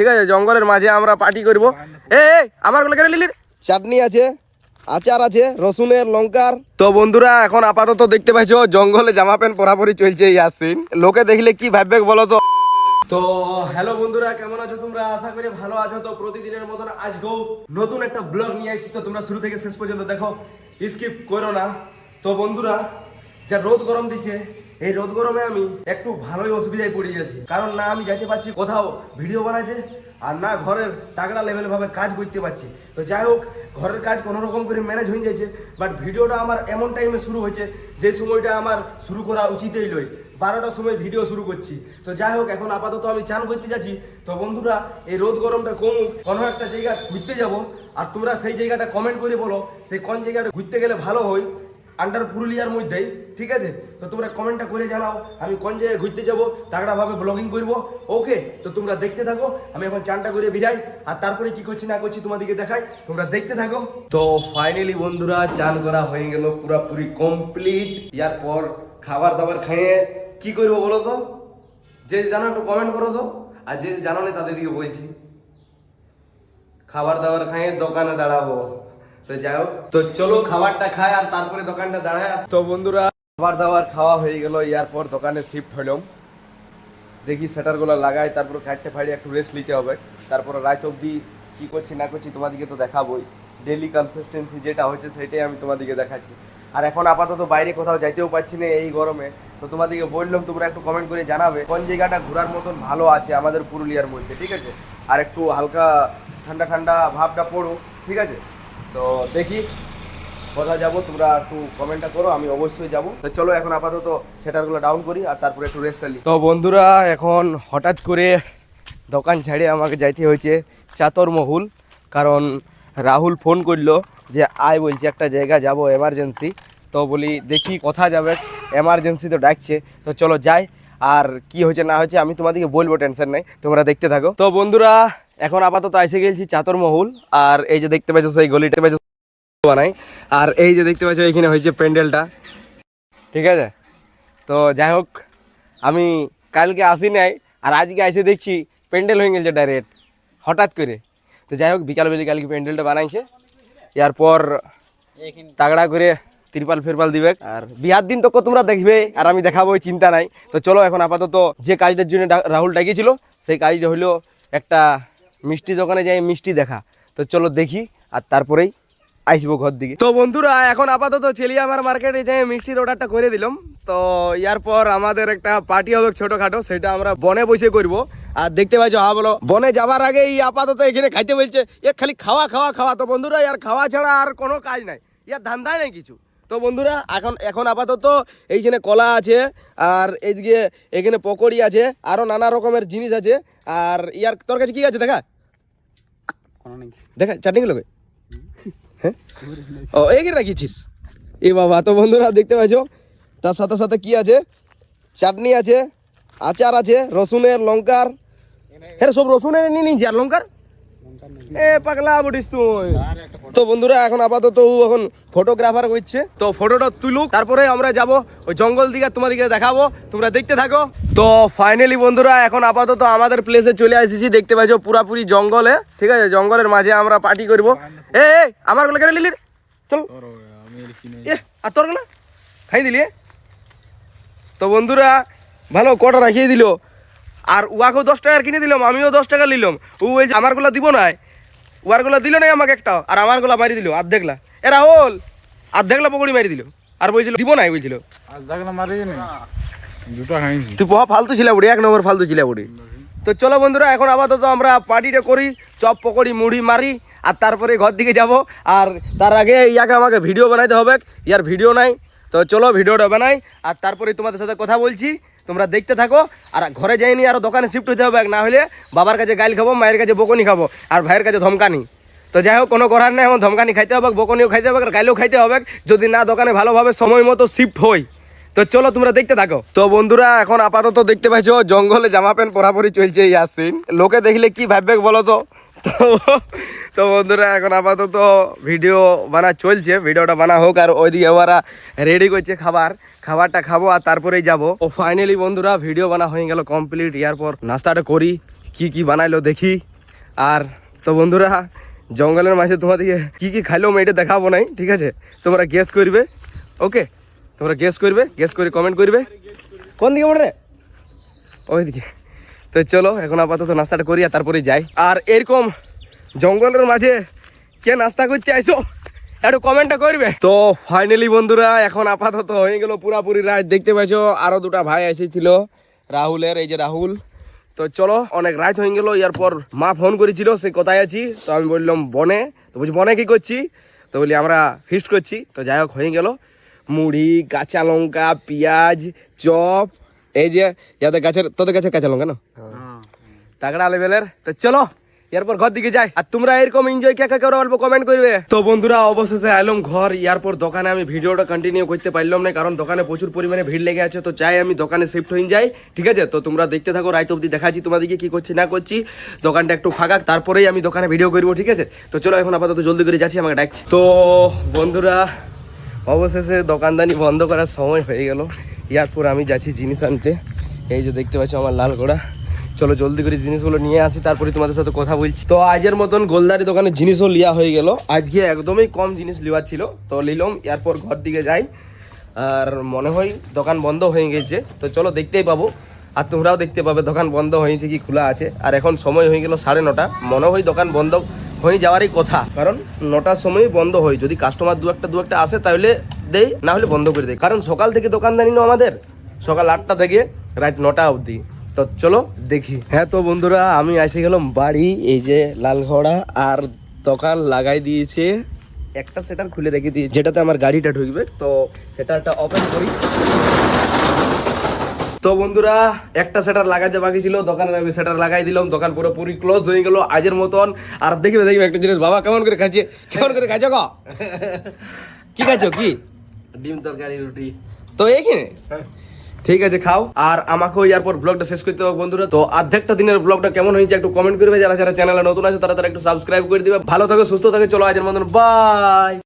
ঠিক আছে, জঙ্গলের মাঝে আমরা পার্টি করবো। আমার গুলো কেটে লিলির চাটনি আছে, আচার আছে, রসুনের, লঙ্কার। তো বন্ধুরা এখন আপাতত দেখতে পাইছো জঙ্গলে জামা প্যান্ট পরাপরি চলছে ইয়াসিন। লোকে দেখলে কি ভাববে বলো তো। তো হ্যালো বন্ধুরা, কেমন আছো তোমরা? আশা করি ভালো আছো। তো প্রতিদিনের মতন আজকেও নতুন একটা ব্লগ নিয়ে আসছি। তো তোমরা শুরু থেকে শেষ পর্যন্ত দেখো, স্কিপ করো না। তো বন্ধুরা, যা রোদ গরম দিচ্ছে, এই রোদ গরমে আমি একটু ভালোই অসুবিধায় পড়ে যাচ্ছি। কারণ না আমি যাইতে পারছি কোথাও ভিডিও বানাইতে, আর না ঘরের তাগড়া লেভেল ভাবে কাজ করতে পারছি। তো যাই হোক, ঘরের কাজ কোনো রকম করে ম্যানেজ হয়ে যাচ্ছে। বাট ভিডিওটা আমার এমন টাইমে শুরু হয়েছে যে সময়টা আমার শুরু করা উচিতই নয়। 12টার সময় ভিডিও শুরু করছি। তো যাই হোক, এখন আপাতত আমি চান করতে যাচ্ছি। তো বন্ধুরা, এই রোদ গরমটা কমুক, কোনো একটা জায়গা ঘুরতে যাব। আর তোমরা সেই জায়গাটা কমেন্ট করে বলো, সেই কোন জায়গাটা ঘুরতে গেলে ভালো হয় আন্ডার পুরুলিয়ার মধ্যেই, ঠিক আছে? তো তোমরা কমেন্টটা করে জানাও আমি কোন জায়গায় ঘুরতে যাবো, তাগড়াভাবে ব্লগিং করবো। ওকে, তো তোমরা দেখতে থাকো। আমি এখন চানটা করে বিরাই, আর তারপরে কি করছি না করছি তোমাদেরকে দেখাই, তোমরা দেখতে থাকো। তো ফাইনালি বন্ধুরা, চান করা হয়ে গেল পুরোপুরি কমপ্লিট। এরপর খাবার দাবার খেয়ে কি করবো বলো তো? যে জানো একটু কমেন্ট করো তো, আর যে জানো না তাদের দিকে বলছি, খাবার দাবার খাইয়ে দোকানে দাঁড়াবো। তো যাই হোক, তো চলো খাবারটা খাই আর তারপরে দোকানটা দাঁড়ায়। তো বন্ধুরা, খাবার দাবার খাওয়া হয়ে গেল, এরপর দোকানে শিফট হলাম। দেখি সেটারগুলো লাগাই, তারপর খাইতে ফাইটে একটু রেস্ট নিতে হবে। তারপরে রাত অবধি কী করছি না করছি তোমাদেরকে তো দেখাবোই। ডেলি কনসিস্টেন্সি যেটা হচ্ছে সেটাই আমি তোমাদেরকে দেখাচ্ছি। আর এখন আপাতত বাইরে কোথাও যাইতেও পারছি না এই গরমে। তো তোমাদেরকে বললাম তোমরা একটু কমেন্ট করে জানাবে কোন জায়গাটা ঘোরার মতন ভালো আছে আমাদের পুরুলিয়ার মধ্যে, ঠিক আছে? আর একটু হালকা ঠান্ডা ঠান্ডা ভাবটা পড়ো, ঠিক আছে? তো দেখি কোথায় যাবো, তোমরা একটু কমেন্টটা করো, আমি অবশ্যই যাবো। তো চলো এখন আপাতত সেটারগুলো ডাউন করি আর তারপরে একটু রেস্ট নিই। তো বন্ধুরা, এখন হঠাৎ করে দোকান ছেড়ে আমাকে যাইতে হয়েছে চাতরমহল। কারণ রাহুল ফোন করলো যে আয়, বলছে একটা জায়গা যাব এমার্জেন্সি। তো বলি দেখি কোথা যাবে, এমার্জেন্সি তো ডাকছে। তো চলো যাই, আর কি হয়েছে না হয়েছে আমি তোমাদেরকে বলবো, টেনশন নেই, তোমরা দেখতে থাকো। তো বন্ধুরা, এখন আপাতত এসে গেছি চাতরমহল। আর এই যে দেখতে পাচ্ছ সেই গলিটা বানাই, আর এই যে দেখতে পাচ্ছ এখানে হয়েছে প্যান্ডেলটা, ঠিক আছে? তো যাই হোক, আমি কালকে আসি নাই, আর আজকে এসে দেখছি প্যান্ডেল হয়ে গেছে ডাইরেক্ট হঠাৎ করে। তো যাই হোক, বিকালবেলা কালকে প্যান্ডেলটা বানাইছে, এরপর তাগড়া করে তিরপাল ফিরপাল দিবে। আর বিয়ার দিন তো তোমরা দেখবে আর আমি দেখাবো, চিন্তা নাই। তো চলো এখন আপাতত যে কাজটার জন্য রাহুল ডাকিয়েছিল সেই কাজটা হলো একটা মিষ্টি দোকানে যাই মিষ্টি দেখা। তো চলো দেখি, আর তারপরেই আসবো ঘর দিকে। তো বন্ধুরা, এখন আপাতত চেলিয়ামার মার্কেটে যাই মিষ্টির অর্ডারটা করে দিলাম। তো এরপর আমাদের একটা পার্টি হবে ছোটখাটো, সেটা আমরা বনে বসে করব। আর দেখতে পাইছো, হ্যাঁ বলো, বনে যাওয়ার আগে আপাতত এখানে খাইতে বলছে, এ খালি খাওয়া খাওয়া খাওয়া। তো বন্ধুরা, আর খাওয়া ছাড়া আর কোনো কাজ নাই, ইয়ার ধান্দাই নাই কিছু। তো বন্ধুরা, এখন আপাতত এইখানে কলা আছে, আর এইদিকে এখানে পকোড়ি আছে, আরো নানা রকমের জিনিস আছে। আর ইয়ার তোর কাছে কি আছে দেখা দেখা চাটনি গুলো, হ্যাঁ ও এগিয়ে রাখিছিস এ বাবা। তো বন্ধুরা দেখতে পাচ্ছ, তার সাথে সাথে কি আছে, চাটনি আছে, আচার আছে, রসুনের, লঙ্কার। হ্যাঁ সব রসুনের নিয়ে নিয়েছি, আর লঙ্কার এ পাগলা বটিস তুই। তো বন্ধুরা, এখন আপাতত এখন ফটোগ্রাফার করছে, তো ফটোটা তুলুক, তারপরে আমরা যাব ওই জঙ্গল দিকে, তোমাদেরকে দেখাবো, তোমরা দেখতে থাকো। তো ফাইনালি বন্ধুরা, এখন আপাতত আমাদের প্লেসে চলে আসিছি। দেখতে পাচ্ছ পুরাপুরি জঙ্গলে, ঠিক আছে? জঙ্গলের মাঝে আমরা পার্টি করব। আমার গুলো কেটে লিলির চল, আর তোর গুলো খাই দিলি। তো বন্ধুরা, ভালো কটা রাখিয়ে দিল, আর উয়াকেও 10 টাকার কিনে দিলাম, আমিও 10 টাকা নিলাম। ও ওই যে আমারগুলো দিব না, উয়ারগুলো দিল না আমাকে একটাও, আর আমারগুলো মারি দিল। আর দেখলা এ রাহুল, আর দেখলা পকড়ি মারি দিল, আর বলছিল দিব নাই, বলছিল তুই বহু ফালতু ছিলা বুড়ি, 1 নম্বর ফালতু ছিলা বুড়ি। তো চলো বন্ধুরা, এখন আপাতত আমরা পার্টিটা করি, চপ পকড়ি মুড়ি মারি, আর তারপরে ঘর দিকে যাব। আর তার আগে ইয়াকে আমাকে ভিডিও বানাইতে হবে, ইয়ার ভিডিও নাই। তো চলো ভিডিওটা বানাই, আর তারপরে তোমাদের সাথে কথা বলছি, তোমরা দেখতে থাকো। আর ঘরে যাইনি, আর দোকানে শিফট হতে হবে, না হলে বাবার কাছে গাইল খাবো, মায়ের কাছে বকনি খাবো, আর ভাইয়ের কাছে ধমকানি। তো যাই হোক, কোনো করার নেই, এখন ধমকানি খাইতে হবে, বকনিও খাইতে হবে, আর গাইলেও খাইতে হবে, যদি না দোকানে ভালোভাবে সময় মতো শিফট হই। তো চলো তোমরা দেখতে থাকো। তো বন্ধুরা, এখন আপাতত দেখতে পাইছো জঙ্গলে জামা প্যান্ট পরাপরি চলছে ইয়াসিন। লোকে দেখলে কি ভাববে বলো তো। তো বন্ধুরা, এখন আপাতত ভিডিও বানা চলছে, ভিডিওটা বানা হোক, আর ওইদিকে ওরা রেডি করছে খাবারটা খাবো, আর তারপরেই যাবো। ও ফাইনালি বন্ধুরা, ভিডিও বানা হয়ে গেল কমপ্লিট। এরপর নাস্তাটা করি, কি কি বানাইলো দেখি। আর তো বন্ধুরা জঙ্গলের মাঝে তোমাদেরকে কি কি খাইলাম এটা দেখাবো নাই, ঠিক আছে? তোমরা গেস করবে, ওকে? তোমরা গেস করবে, গেস করে কমেন্ট করবে। কোন দিকে পড়ে? ওইদিকে। তো চলো এখন আপাতত নাস্তাটা করি আর তারপরে যাই। আর এরকম জঙ্গলের মাঝে কে নাস্তা করতে আইসো একটু কমেন্টটা করবে। তো ফাইনালি বন্ধুরা এখন আপাতত হয়ে গেল পুরাপুরি রাত। দেখতে পাইছো আরো দুটা ভাই এসেছিল রাহুলের, এই যে রাহুল। তো চলো অনেক রাত হয়ে গেল। এরপর মা ফোন করেছিল সে কোথায় আছি, তো আমি বললাম বনে। তো বলছি বনে কি করছি? তো বলি আমরা ফিস্ট করছি। তো যাই হোক হয়ে গেল মুড়ি, কাঁচা লঙ্কা, পেঁয়াজ, চপ, এই যে যাদের গাছের তোদের গাছের কাঁচা লঙ্কা না তাগড়া লেভেলের। তো চলো এরপর ঘর দিকে যাই। আর তোমরা এরকম এনজয় কে কে করে অল্প কমেন্ট করবে। তো বন্ধুরা অবশেষে আইলাম ঘর। এরপর দোকানে আমি ভিডিওটা কন্টিনিউ করতে পারলাম না, কারণ দোকানে প্রচুর পরিমাণে ভিড় লেগে আছে। তো চাই আমি দোকানে শিফট হয়ে যাই, ঠিক আছে? তো তোমরা দেখতে থাকো, রাইট অবধি দেখাচ্ছি তোমাদেরকে কি করছি না করছি। দোকানটা একটু ফাঁকা, তারপরেই আমি দোকানে ভিডিও করবো, ঠিক আছে? তো চলো এখন আপাতত জলদি করে যাচ্ছি, আমাকে ডাকছি। তো বন্ধুরা অবশেষে দোকানদানি বন্ধ করার সময় হয়ে গেল। এরপর আমি যাচ্ছি জিনিস আনতে। এই যে দেখতে পাচ্ছ আমার লাল ঘোড়া। চলো জলদি করে জিনিসগুলো নিয়ে আসি, তারপরে তোমাদের সাথে কথা বলছি। তো আজের মতন গোলদারি দোকানের জিনিসও লিয়া হয়ে গেল। আজকে একদমই কম জিনিস লিওয়ার ছিল, তো নিলাম। এরপর ঘর দিকে যাই। আর মনে হয় দোকান বন্ধ হয়ে গেছে, তো চলো দেখতেই পাবো। আর তোমরাও দেখতে পাবে দোকান বন্ধ হয়েছে কি খোলা আছে। আর এখন সময় হয়ে গেল 9:30। মনে হয় দোকান বন্ধ হয়ে যাওয়ারই কথা, কারণ 9টার সময় বন্ধ হয়। যদি কাস্টমার দু একটা আসে তাহলে দেই, না হলে বন্ধ করে দেয়। কারণ সকাল থেকে দোকানদারি না আমাদের, সকাল 8টা থেকে রাত 9টা অবধি। তো চলো দেখি। হ্যাঁ তো বন্ধুরা আমি এসে গেলাম বাড়ি। এই যে লাল ঘোড়া আর দোকান লাগাই দিয়েছে। একটা সেটার খুলে রেখে দিয়েছে যেটাতে আমার গাড়িটা ঢুকবে। তো সেটারটা ওপেন করি। তো বন্ধুরা একটা সেটার লাগাইতে বাকি ছিল, দোকানের আমি সেটার লাগাই দিলাম। দোকান পুরোপুরি ক্লোজ হয়ে গেল আজের মতন। আর দেখবে একটা জিনিস, বাবা কেমন করে খাচ্ছে, কেমন করে খাচ্ছ গো? কি খাচ্ছ? কি ডিম তরকারি রুটি। তো এইখানে ঠিক আছে খাও। আর আমাকেও এরপর ব্লগটা শেষ করতে হবে বন্ধুরা। তো অর্ধেকটা দিনের ব্লগটা কেমন হয়েছে একটু কমেন্ট করবে। যারা যারা চ্যানেলে নতুন আছে তারা একটু সাবস্ক্রাইব করে দিবে। ভালো থাকো, সুস্থ থাকো। চলো আজের মতন বাই।